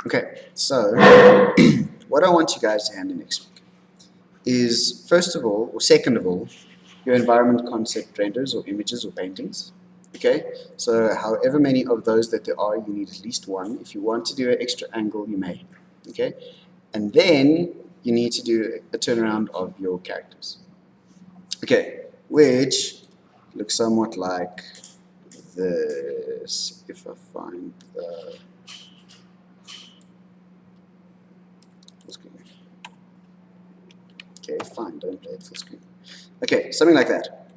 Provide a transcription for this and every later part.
Okay, so what I want you guys to handle next week is, first of all, or second of all, your environment concept renders or images or paintings. Okay, so however many of those that there are, you need at least one. If you want to do an extra angle, you may. Okay, and then you need to do a turnaround of your characters. Okay, which looks somewhat like this. If I find the okay, fine, don't play it full screen. Okay, something like that.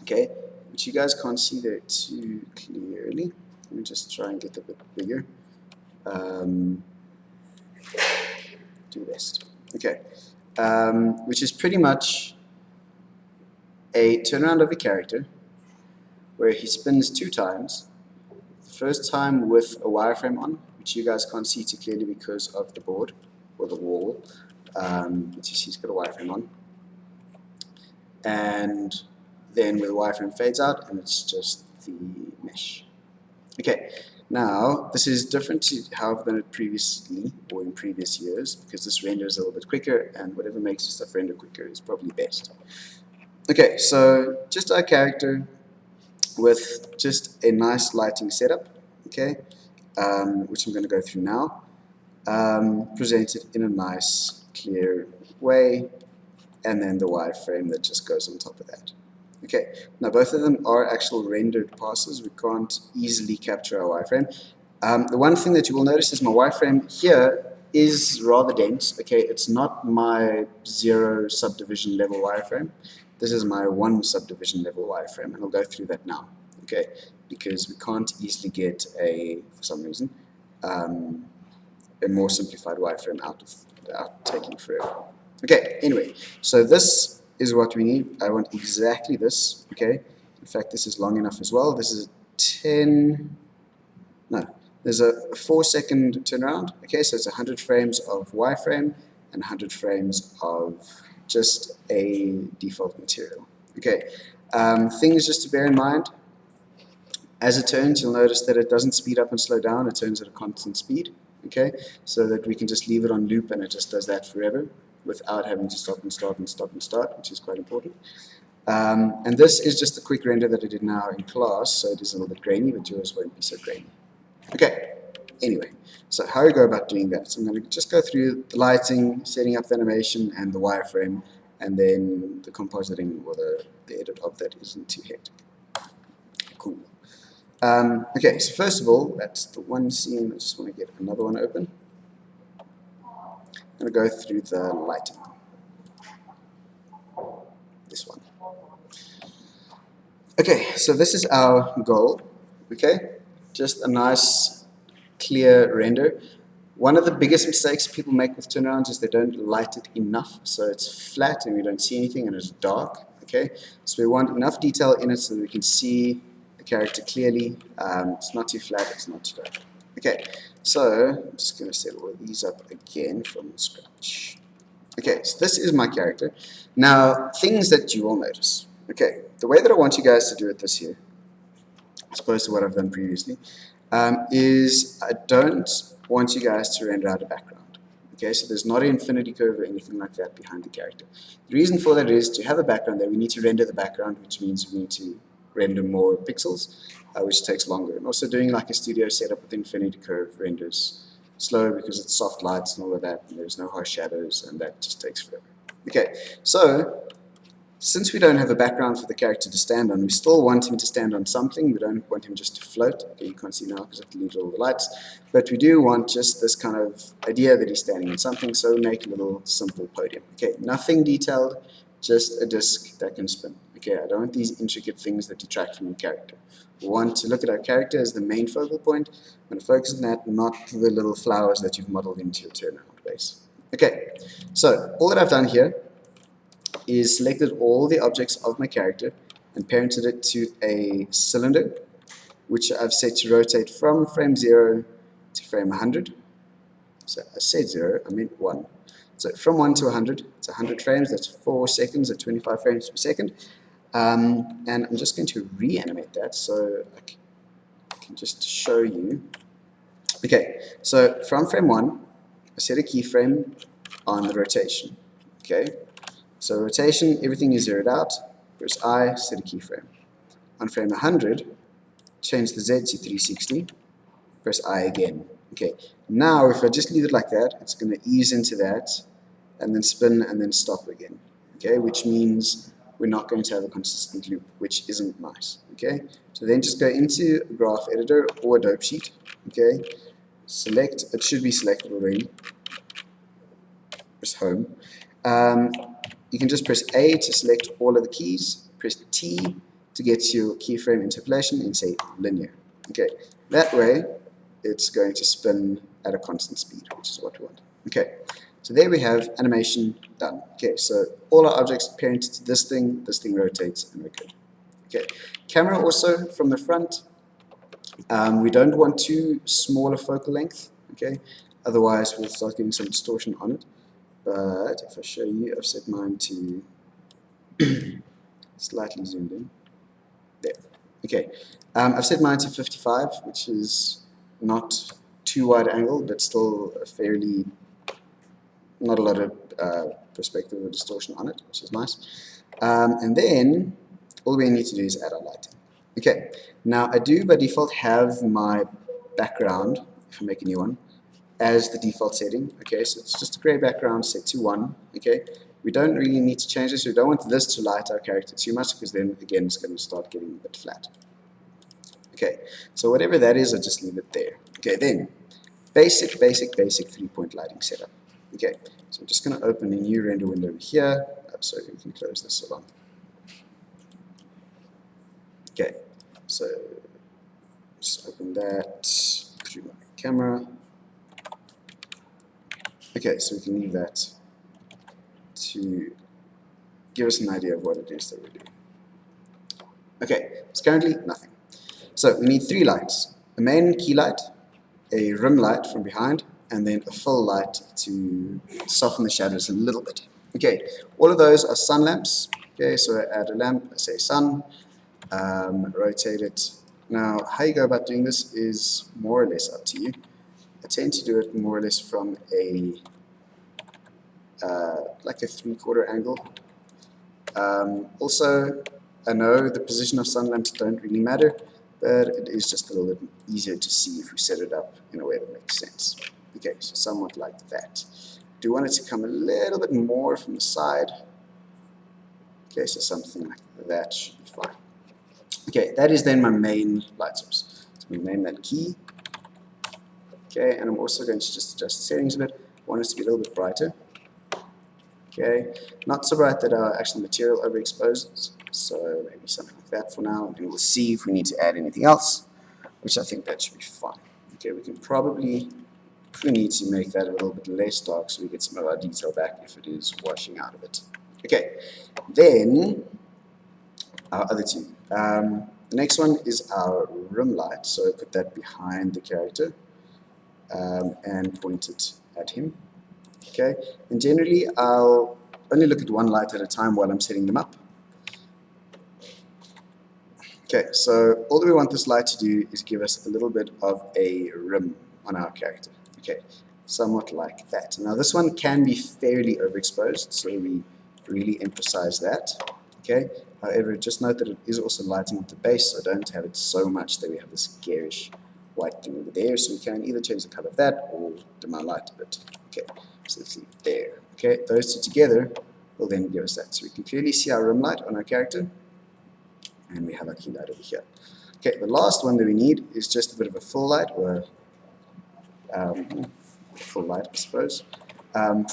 Okay, which you guys can't see there too clearly. Let me just try and get a bit bigger. Do best. Okay, which is pretty much a turnaround of a character where he spins 2 times. The first time with a wireframe on, which you guys can't see too clearly because of the board or the wall. But you see he's got a wireframe on. And then where the wireframe fades out and it's just the mesh. Okay, now this is different to how I've done it previously or in previous years, because this renders a little bit quicker, and whatever makes your stuff render quicker is probably best. Okay, so just our character with just a nice lighting setup, okay, which I'm going to go through now, presented in a nice clear way, and then the wireframe that just goes on top of that. Okay, now both of them are actual rendered passes. We can't easily capture our wireframe. The one thing that you will notice is my wireframe here is rather dense. Okay, it's not my 0 subdivision level wireframe. This is my 1 subdivision level wireframe, and I'll go through that now. Okay, because we can't easily get for some reason, a more simplified wireframe out taking forever. Okay, anyway, so this is what we need. I want exactly this, okay? In fact, this is long enough as well. This is there's a 4-second turnaround, okay? So it's 100 frames of wireframe and 100 frames of just a default material. Okay, things just to bear in mind. As it turns, you'll notice that it doesn't speed up and slow down. It turns at a constant speed, okay? So that we can just leave it on loop and it just does that forever without having to stop and start and stop and start, which is quite important. And this is just a quick render that I did now in class, so it is a little bit grainy, but yours won't be so grainy. Okay, anyway, so how you go about doing that? So I'm going to just go through the lighting, setting up the animation and the wireframe, and then the compositing or the edit of that isn't too hectic. Cool. Okay, so first of all, that's the one scene. I just want to get another one open. I'm going to go through the lighting. This one. Okay, so this is our goal. Okay, just a nice, clear render. One of the biggest mistakes people make with turnarounds is they don't light it enough, so it's flat and we don't see anything and it's dark. Okay, so we want enough detail in it so that we can see the character clearly. It's not too flat, it's not too dark. Okay, so I'm just going to set all of these up again from scratch. Okay, so this is my character. Now, things that you will notice. Okay, the way that I want you guys to do it this year, as opposed to what I've done previously, is I don't want you guys to render out a background. Okay, so there's not an infinity curve or anything like that behind the character. The reason for that is to have a background there, we need to render the background, which means we need to render more pixels, which takes longer. And also doing like a studio setup with infinity curve renders slow because it's soft lights and all of that, and there's no harsh shadows, and that just takes forever. Okay, so since we don't have a background for the character to stand on, we still want him to stand on something. We don't want him just to float. Okay, you can't see now because I've deleted all the lights. But we do want just this kind of idea that he's standing on something, so make a little simple podium. Okay, nothing detailed, just a disc that can spin. Okay, I don't want these intricate things that detract from your character. We want to look at our character as the main focal point. I'm going to focus on that, not the little flowers that you've modeled into your turnaround base. Okay, so all that I've done here is selected all the objects of my character and parented it to a cylinder, which I've set to rotate from frame 0 to frame 100. So I said 0, I meant 1. So from 1 to 100, it's 100 frames, that's 4 seconds at 25 frames per second. And I'm just going to reanimate that so I can just show you Okay, so from frame 1, I set a keyframe on the rotation. Okay, so rotation, everything is zeroed out. Press I, set a keyframe. On frame 100, change the Z to 360. Press I again. Okay, now if I just leave it like that, it's going to ease into that, and then spin, and then stop again. Okay, which means we're not going to have a consistent loop, which isn't nice. Okay, so then just go into a graph editor or a dope sheet. Okay, select, it should be selected already. Press home. You can just press A to select all of the keys, press T to get your keyframe interpolation, and say linear. Okay, that way it's going to spin at a constant speed, which is what we want. Okay, so there we have animation done. Okay, so all our objects parent to this thing rotates, and we're good. Okay, camera also from the front. We don't want too small a focal length, okay? Otherwise we'll start getting some distortion on it. But if I show you, I've set mine to slightly zoomed in. There. Okay. I've set mine to 55, which is not too wide angle, but still a fairly, not a lot of perspective or distortion on it, which is nice. And then all we need to do is add our lighting. Okay. Now I do by default have my background, if I make a new one, as the default setting. Okay, so it's just a gray background set to 1. Okay, we don't really need to change this. We don't want this to light our character too much, because then again it's going to start getting a bit flat. Okay, so whatever that is, I just leave it there. Okay, then basic 3-point lighting setup. Okay, so I'm just going to open a new render window over here. So we can close this along. Okay, so just open that through my camera. Okay, so we can leave that to give us an idea of what it is that we're doing. Okay, it's currently nothing. So we need 3 lights. A main key light, a rim light from behind, and then a full light to soften the shadows a little bit. Okay, all of those are sun lamps. Okay, so I add a lamp, I say sun, rotate it. Now, how you go about doing this is more or less up to you. I tend to do it more or less from a like a 3/4 angle. Also, I know the position of sun lamps don't really matter, but it is just a little bit easier to see if we set it up in a way that makes sense. Okay, so somewhat like that. Do want it to come a little bit more from the side. Okay, so something like that should be fine. Okay, that is then my main light source. So we name that key. Okay, and I'm also going to just adjust the settings a bit. I want it to be a little bit brighter. Okay, not so bright that our actual material overexposes, so maybe something like that for now, and we'll see if we need to add anything else, which I think that should be fine. Okay, we can probably, if we need to, make that a little bit less dark so we get some of our detail back if it is washing out of it. Okay, then our other two. The next one is our rim light, so I put that behind the character and point it at him. Okay, and generally I'll only look at one light at a time while I'm setting them up. Okay, so all that we want this light to do is give us a little bit of a rim on our character. Okay, somewhat like that. Now this one can be fairly overexposed, so we really emphasize that. Okay, however, just note that it is also lighting up the base, so don't have it so much that we have this garish white thing over there. So we can either change the color of that or dim our light a bit. Okay, so let's leave it there. Okay, those two together will then give us that. So we can clearly see our rim light on our character, and we have our key light over here. Okay, the last one that we need is just a bit of a full light, or full light, I suppose,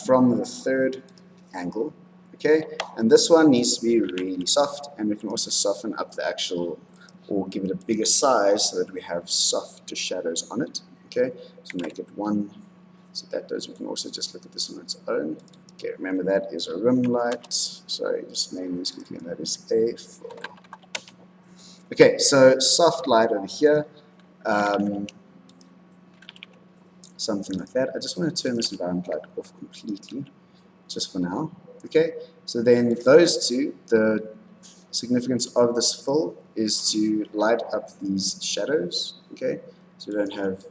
from the third angle. Okay, and this one needs to be really soft, and we can also soften up the actual, or give it a bigger size so that we have softer shadows on it. Okay, so make it 1. So that does, we can also just look at this on its own. Okay, remember that is a rim light. Sorry, just name this quickly, and that is A4. Okay, so soft light over here. Something like that. I just want to turn this environment light off completely, just for now. Okay, so then those two, the significance of this fill is to light up these shadows. Okay, so we don't have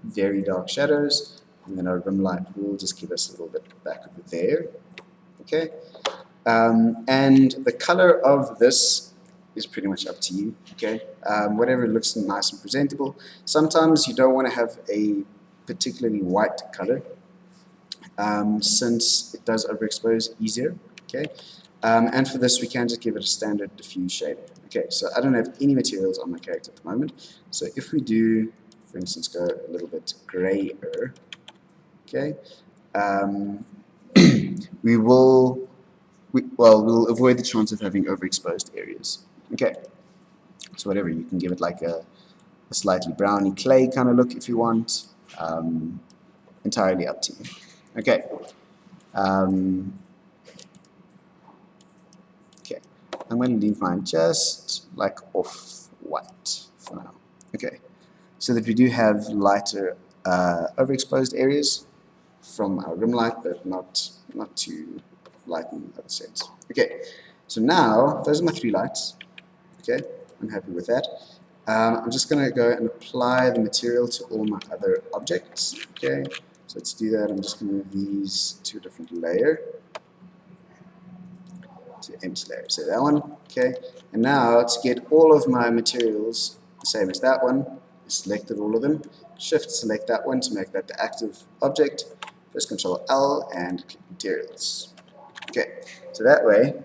very dark shadows, and then our rim light will just give us a little bit back over there. Okay, and the color of this is pretty much up to you. Okay, whatever looks nice and presentable. Sometimes you don't want to have a particularly white color, since it does overexpose easier. Okay, and for this we can just give it a standard diffuse shade. Okay, so I don't have any materials on my character at the moment. So if we do, for instance, go a little bit grayer, okay, we'll avoid the chance of having overexposed areas. Okay, so whatever, you can give it like a slightly browny clay kind of look if you want. Entirely up to you. Okay. Okay, I'm going to leave mine just like off-white for now. Okay, so that we do have lighter overexposed areas from our rim light, but not too light in other sense. Okay, so now those are my 3 lights. Okay, I'm happy with that. I'm just going to go and apply the material to all my other objects. Okay, so to do that, I'm just going to move these to a different layer, to empty layer. So that one, okay. And now to get all of my materials the same as that one, I selected all of them. Shift select that one to make that the active object. Press Control L and click materials. Okay, so that way,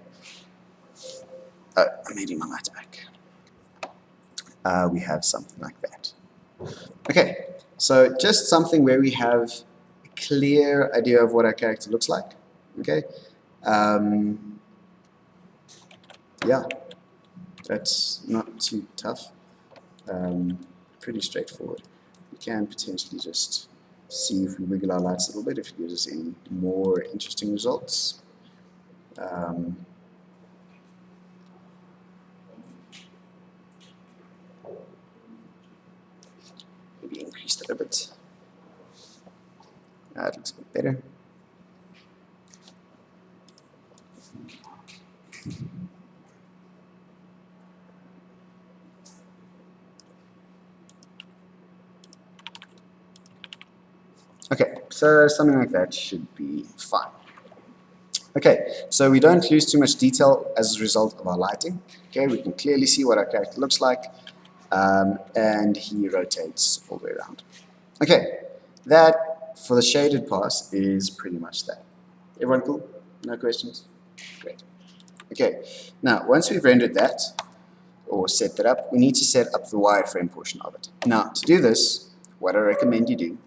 I'm needing my lights back. We have something like that. Okay, so just something where we have a clear idea of what our character looks like. Okay, yeah, that's not too tough. Pretty straightforward. We can potentially just see if we wiggle our lights a little bit, if it gives us any more interesting results. Maybe increase that a bit. It looks a bit better. Okay, so something like that should be fine. Okay, so we don't lose too much detail as a result of our lighting. Okay, we can clearly see what our character looks like, and he rotates all the way around. Okay, that for the shaded pass is pretty much that. Everyone cool? No questions? Great. Okay, now once we've rendered that, or set that up, we need to set up the wireframe portion of it. Now, to do this, what I recommend you do,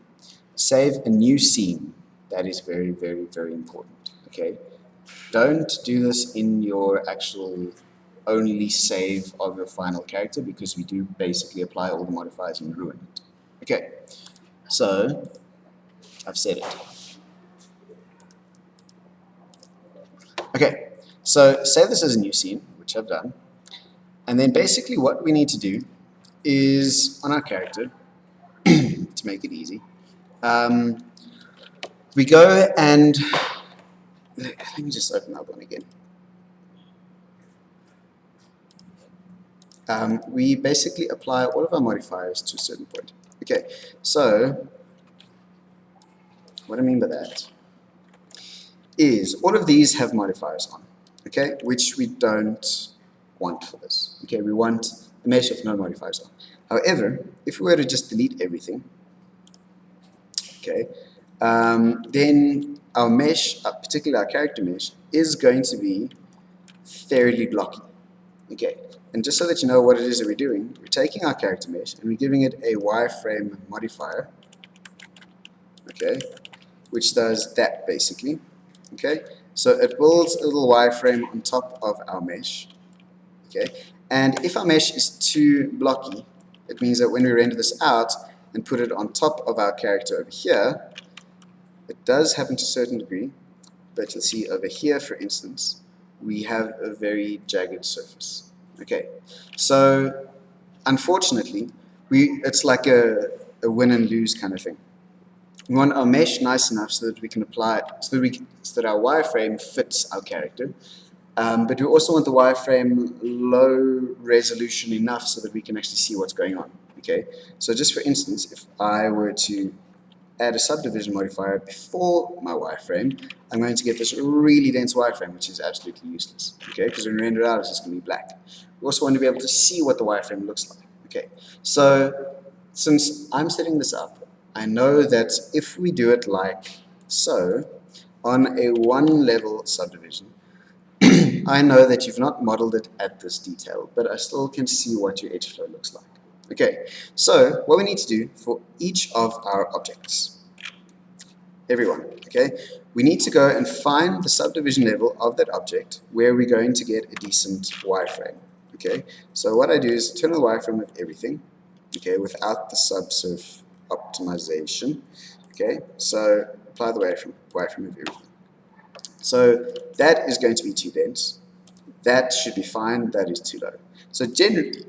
save a new scene. That is very, very, very important. Okay, don't do this in your actual only save of your final character, because we do basically apply all the modifiers and ruin it. Okay, so I've said it. Okay, so save this as a new scene, which I've done, and then basically what we need to do is on our character, to make it easy, we go and let me just open that one again. We basically apply all of our modifiers to a certain point. Okay, so what I mean by that is all of these have modifiers on, okay, which we don't want for this. Okay, we want a mesh with no modifiers on. However, if we were to just delete everything, okay, then our mesh, particularly our character mesh, is going to be fairly blocky. Okay, and just so that you know what it is that we're doing, we're taking our character mesh and we're giving it a wireframe modifier, okay, which does that basically. Okay, so it builds a little wireframe on top of our mesh. Okay, and if our mesh is too blocky, it means that when we render this out and put it on top of our character over here, it does happen to a certain degree, but you'll see over here, for instance, we have a very jagged surface. Okay, so unfortunately, it's like a win and lose kind of thing. We want our mesh nice enough so that we can apply, so that our wireframe fits our character, but we also want the wireframe low resolution enough so that we can actually see what's going on. Okay, so just for instance, if I were to add a subdivision modifier before my wireframe, I'm going to get this really dense wireframe, which is absolutely useless. Okay, because when we render it out, it's just going to be black. We also want to be able to see what the wireframe looks like. Okay, so since I'm setting this up, I know that if we do it like so, on a one-level subdivision, I know that you've not modeled it at this detail, but I still can see what your edge flow looks like. Okay, so what we need to do for each of our objects, everyone, okay, we need to go and find the subdivision level of that object where we're going to get a decent wireframe. Okay, so what I do is turn on the wireframe of everything, okay, without the subsurf optimization. Okay, so apply the wireframe of everything. So that is going to be too dense. That should be fine. That is too low. So generally,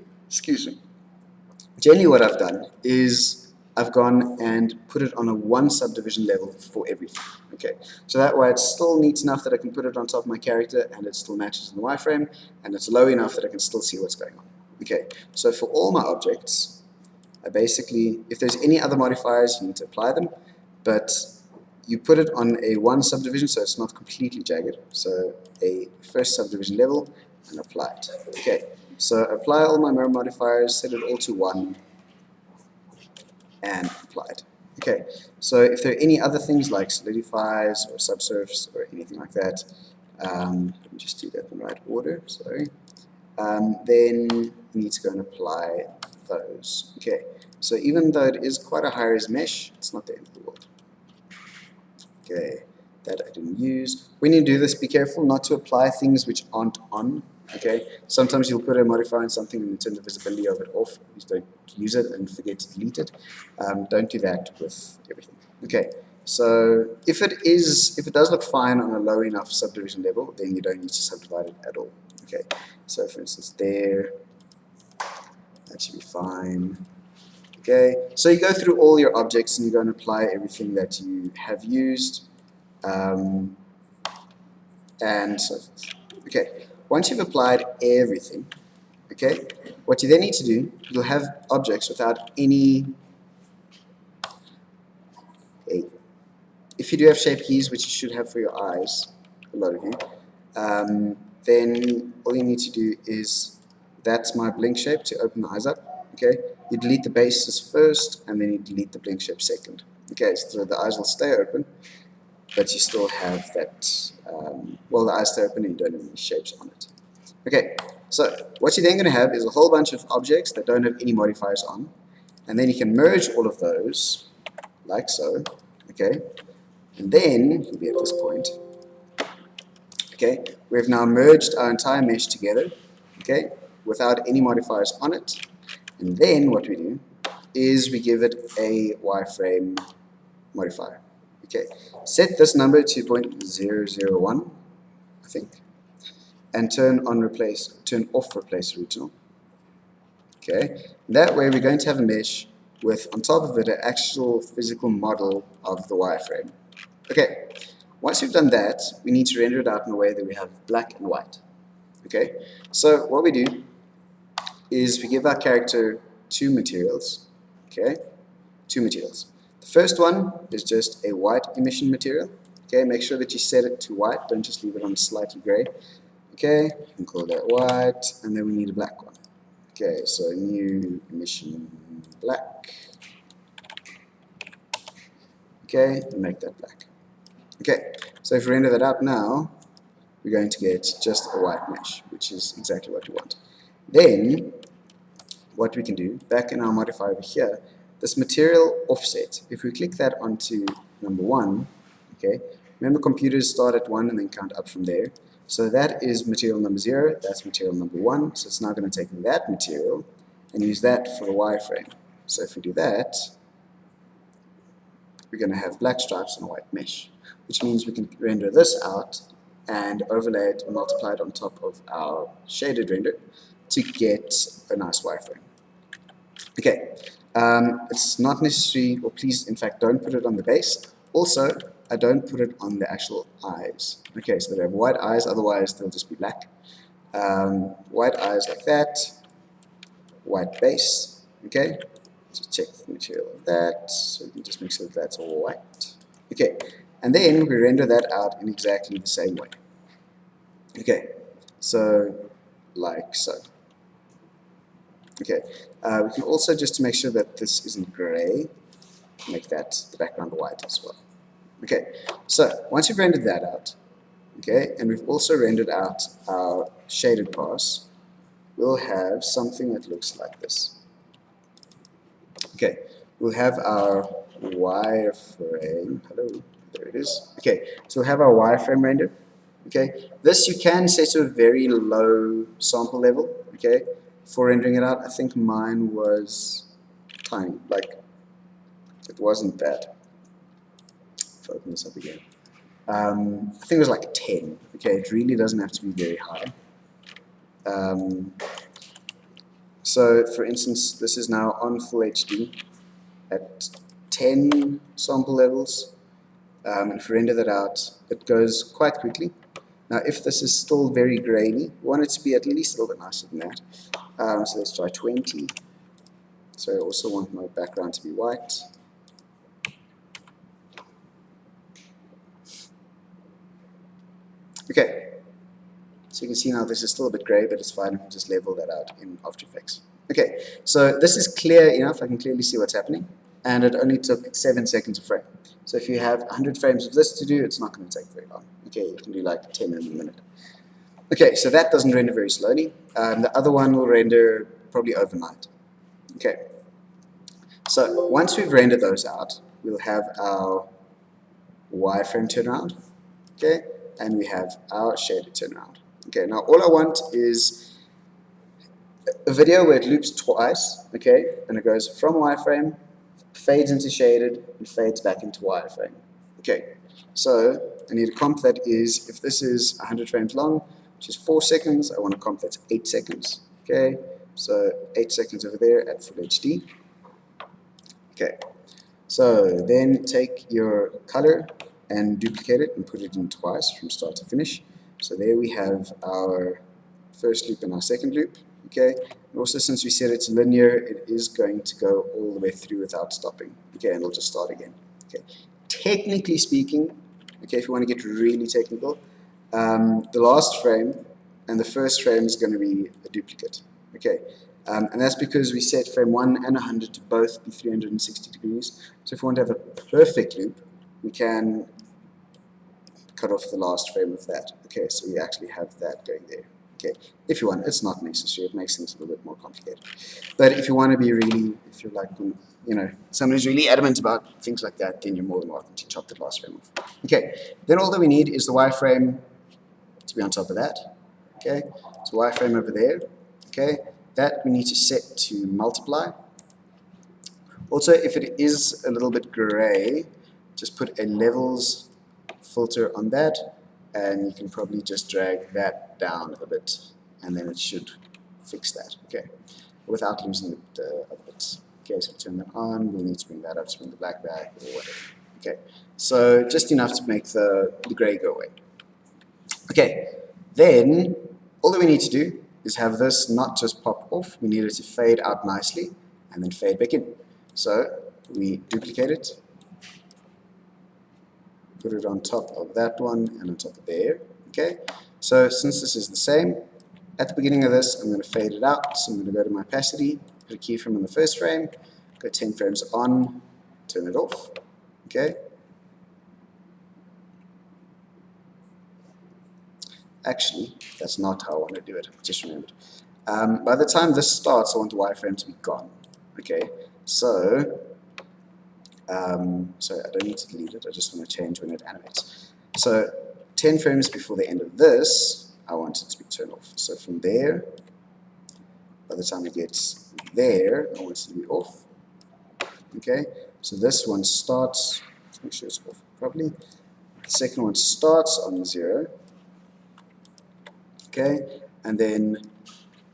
generally what I've done is I've gone and put it on a one subdivision level for everything. Okay, so that way it's still neat enough that I can put it on top of my character and it still matches in the wireframe, and it's low enough that I can still see what's going on. Okay, so for all my objects, I basically, if there's any other modifiers, you need to apply them, but you put it on a one subdivision so it's not completely jagged. So a first subdivision level and apply it. Okay, so apply all my mirror modifiers, set it all to 1 and apply it. Okay, so if there are any other things like solidifies or subsurfs or anything like that, let me just do that in the right order, sorry. Then you need to go and apply those. Okay, so even though it is quite a high-res mesh, it's not the end of the world. Okay, that I didn't use. When you do this, be careful not to apply things which aren't on. Okay, sometimes you'll put a modifier on something and turn the visibility of it off. Please don't use it and forget to delete it. Don't do that with everything. Okay, so if it does look fine on a low enough subdivision level, then you don't need to subdivide it at all. Okay, so for instance there, that should be fine. Okay, so you go through all your objects and you go and apply everything that you have used, and so forth. Okay, once you've applied everything, okay, what you then need to do, you'll have objects without any, if you do have shape keys, which you should have for your eyes, a lot of you, then all you need to do is, that's my blink shape to open the eyes up. Okay, you delete the bases first and then you delete the blink shape second. Okay, so the eyes will stay open, but you still have that, well, the eyes stay open and you don't have any shapes on it. Okay, so what you're then going to have is a whole bunch of objects that don't have any modifiers on, and then you can merge all of those like so. Okay, and then you'll be at this point. Okay, we've now merged our entire mesh together, okay, without any modifiers on it. And then what we do is we give it a wireframe modifier. Okay, set this number to 0.001, I think, and turn off replace original. Okay, that way we're going to have a mesh with on top of it an actual physical model of the wireframe. Okay, once we've done that, we need to render it out in a way that we have black and white. Okay, so what we do is we give our character two materials. Okay, two materials. The first one is just a white emission material. Okay, make sure that you set it to white, don't just leave it on slightly gray. Okay, you can call that white, and then we need a black one. Okay, so new emission black. Okay, and make that black. Okay, so if we render that out now, we're going to get just a white mesh, which is exactly what we want. Then, what we can do, back in our modifier over here, this material offset, if we click that onto number 1, okay, remember computers start at 1 and then count up from there. So that is material number 0, that's material number 1, so it's now going to take that material and use that for the wireframe. So if we do that, we're going to have black stripes and a white mesh, which means we can render this out and overlay it and multiply it on top of our shaded render to get a nice wireframe. Okay, it's not necessary, or please, in fact, don't put it on the base. Also, I don't put it on the actual eyes. Okay, so they have white eyes, otherwise they'll just be black. White eyes like that, white base, okay, Just check the material of that, so we can just make sure that that's all white. Okay, and then we render that out in exactly the same way. Okay, so like so. Okay, we can also, just to make sure that this isn't gray, make that the background white as well. Okay, so once you've rendered that out, okay, and we've also rendered out our shaded pass, we'll have something that looks like this. Okay, we'll have our wireframe. Hello, there it is. Okay, so we'll have our wireframe render. Okay, this you can set to a very low sample level. Okay, for rendering it out. I think mine was tiny, like it wasn't bad. If I open this up again, I think it was like 10. Okay, it really doesn't have to be very high. So, for instance, this is now on full HD at 10 sample levels. If we render that out, it goes quite quickly. Now, if this is still very grainy, we want it to be at least a little bit nicer than that. So let's try 20. So I also want my background to be white. Okay, so you can see now this is still a bit gray, but it's fine if we just level that out in After Effects. Okay, so this is clear enough, I can clearly see what's happening, and it only took 7 seconds a frame. So if you have 100 frames of this to do, it's not going to take very long. Okay, you can do like 10 in a minute. Okay, so that doesn't render very slowly. The other one will render probably overnight. Okay, so once we've rendered those out, we'll have our wireframe turnaround, okay, and we have our shaded turnaround. Okay, now all I want is a video where it loops twice, okay, and it goes from wireframe, fades into shaded, and fades back into wireframe. Okay, so I need a comp that is, if this is 100 frames long, which is 4 seconds, I want a comp that's 8 seconds. Okay, so 8 seconds over there at full HD. Okay, so then take your color and duplicate it and put it in twice from start to finish. So there we have our first loop and our second loop. Okay, and also since we set it to linear, it is going to go all the way through without stopping. Okay, and it'll just start again. Okay, technically speaking, okay, if you want to get really technical, the last frame and the first frame is going to be a duplicate. Okay, and that's because we set frame 1 and 100 to both be 360 degrees. So if we want to have a perfect loop, we can cut off the last frame of that. Okay, so we actually have that going there. Okay, if you want, it's not necessary. It makes things a little bit more complicated. But if you want to be really, if you're like, you know, someone who's really adamant about things like that, then you're more than welcome to chop the last frame off. Okay, then all that we need is the wireframe to be on top of that. Okay, so wireframe over there. Okay, that we need to set to multiply. Also, if it is a little bit gray, just put a levels filter on that, and you can probably just drag that down a bit, and then it should fix that, okay, without losing the other bits. Okay, so turn that on, we'll need to bring that up to bring the black back, or whatever. Okay, so just enough to make the gray go away. Okay, then all that we need to do is have this not just pop off, we need it to fade out nicely, and then fade back in. So we duplicate it, put it on top of that one and on top of there. Okay, so since this is the same, at the beginning of this, I'm going to fade it out. So I'm going to go to my opacity, put a keyframe on the first frame, go 10 frames on, turn it off. Okay. Actually, that's not how I want to do it. I just remembered. By the time this starts, I want the wireframe to be gone. Okay, so so I don't need to delete it, I just want to change when it animates. So 10 frames before the end of this, I want it to be turned off. So from there, by the time it gets there, I want it to be off. Okay, so this one starts, let's make sure it's off properly. The second one starts on 0. Okay, and then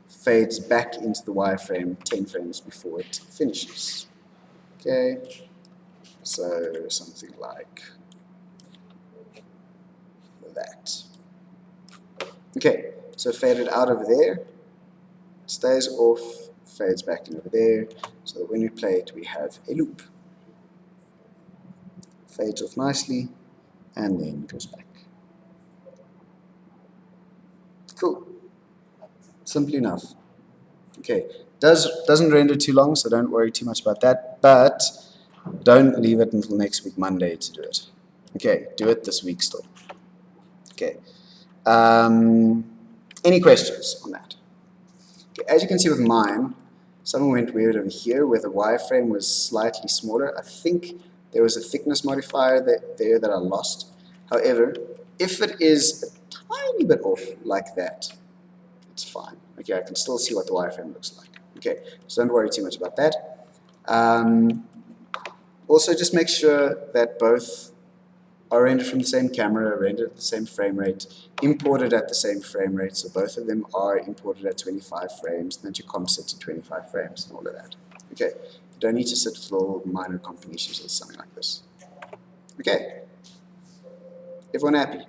fades back into the wireframe 10 frames before it finishes. Okay, so something like that. Okay, so faded out over there, stays off fades back in over there, so that when we play it, we have a loop. Fades off nicely, and then goes back. Cool. Simple enough. Okay. Doesn't render too long, so don't worry too much about that, but don't leave it until next week, Monday, to do it. Okay, do it this week still. Okay. Any questions on that? Okay, as you can see with mine, something went weird over here where the wireframe was slightly smaller. I think there was a thickness modifier there that I lost. However, if it is a tiny bit off like that, it's fine. Okay, I can still see what the wireframe looks like. Okay, so don't worry too much about that. Also, just make sure that both are rendered from the same camera, rendered at the same frame rate, imported at the same frame rate, so both of them are imported at 25 frames, and that your comp set to 25 frames and all of that. Okay, you don't need to sit with little minor comp issues or something like this. Okay, everyone happy?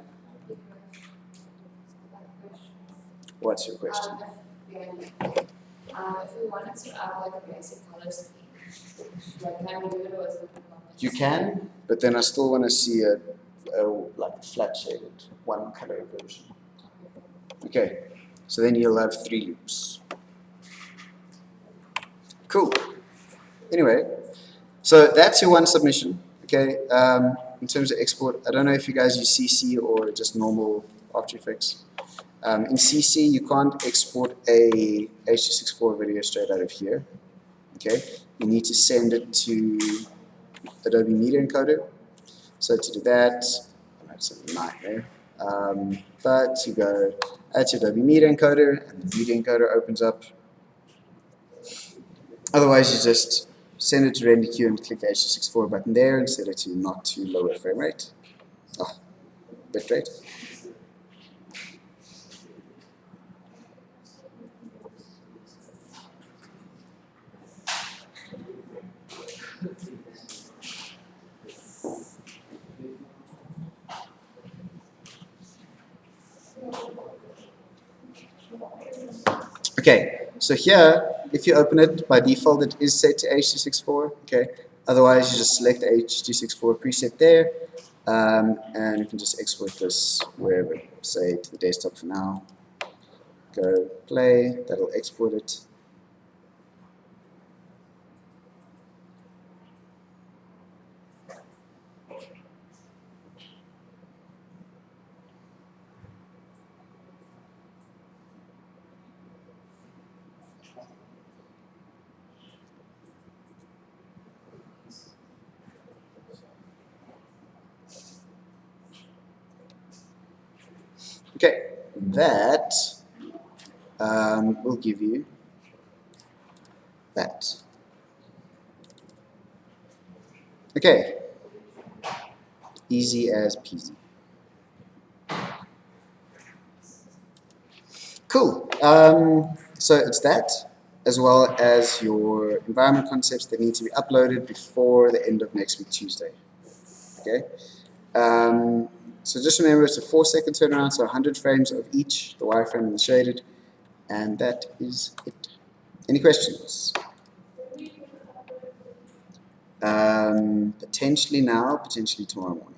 What's your question? If we wanted to add like a basic color scheme, like can we do it, or is it? You can, but then I still want to see a like flat shaded one color version. Okay, so then you'll have 3 loops. Cool. Anyway, so that's your one submission. Okay, in terms of export, I don't know if you guys use CC or just normal After Effects. In CC, you can't export a H.264 video straight out of here. Okay, you need to send it to Adobe Media Encoder. So to do that, it's a nightmare. But you go add to Adobe Media Encoder, and the Media Encoder opens up. Otherwise, you just send it to render queue and click the H.264 button there and set it to not too low a frame rate. Bitrate. Okay, so here, if you open it, by default it is set to H.264, okay? Otherwise, you just select the H.264 preset there, and you can just export this wherever, say to the desktop for now. Go play, that'll export it. Okay, that will give you that. Okay, easy as peasy. Cool. So it's that, as well as your environment concepts that need to be uploaded before the end of next week, Tuesday. Okay. So just remember, it's a 4-second turnaround, so 100 frames of each, the wireframe and the shaded, and that is it. Any questions? Potentially now, potentially tomorrow morning.